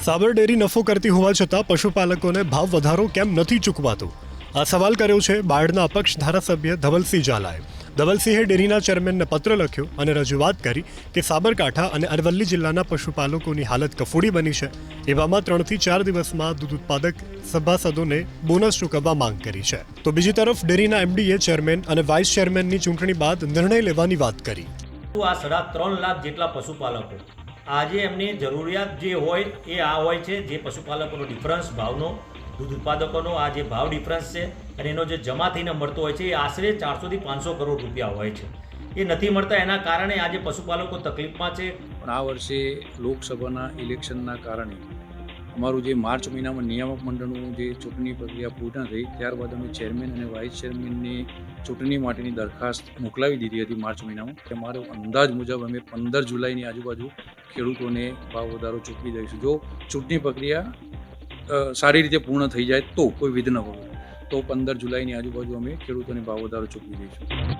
સાબર dairy નફો કરતી હોવા છતાં પશુપાલકોને ભાવ વધારો કેમ નથી ચૂકવાતો? આ સવાલ કર્યો છે બાયડના અપક્ષ ધારાસભ્ય ધવલસિંહ ઝાલાએ. ધવલસિંહે ડેરીના ચેરમેનને પત્ર લખ્યો અને રજૂઆત કરી કે સાબરકાંઠા અને અરવલ્લી જિલ્લાના પશુપાલકોની હાલત કફોડી બની છે. એવામાં 3 થી 4 દિવસમાં દૂધ ઉત્પાદક સભાસદોને બોનસ ચૂકવવા માંગ કરી છે. તો બીજી તરફ ડેરીના એમડીએ ચેરમેન અને વાઇસ ચેરમેનની ચૂંટણી બાદ નિર્ણય લેવાની વાત કરી. આ 3.5 લાખ જેટલા પશુપાલકો આજે એમની જરૂરિયાત જે હોય એ આ હોય છે, જે પશુપાલકોનો ડિફરન્સ ભાવનો, દૂધ ઉત્પાદકોનો આ જે ભાવ ડિફરન્સ છે અને એનો જે જમા થઈને મળતો હોય છે એ આશરે 400 થી 500 કરોડ રૂપિયા હોય છે. એ નથી મળતા, એના કારણે આજે પશુપાલકો તકલીફમાં છે. પણ આ વર્ષે લોકસભાના ઇલેક્શનના કારણે અમારું જે માર્ચ મહિનામાં નિયામક મંડળનું જે ચૂંટણી પ્રક્રિયા પૂર્ણ થઈ ત્યારબાદ અમે ચેરમેન અને વાઇસ ચેરમેનની ચૂંટણી માટેની દરખાસ્ત મોકલાવી દીધી હતી માર્ચ મહિનામાં. અમારો અંદાજ મુજબ અમે 15 જુલાઈની આજુબાજુ ખેડૂતોને ભાવ વધારો ચૂકવી દઈશું. જો ચૂંટણી પ્રક્રિયા સારી રીતે પૂર્ણ થઈ જાય તો કોઈ વિઘ્ન વગર, તો 15 જુલાઈની આજુબાજુ અમે ખેડૂતોને ભાવ વધારો ચૂકવી દઈશું.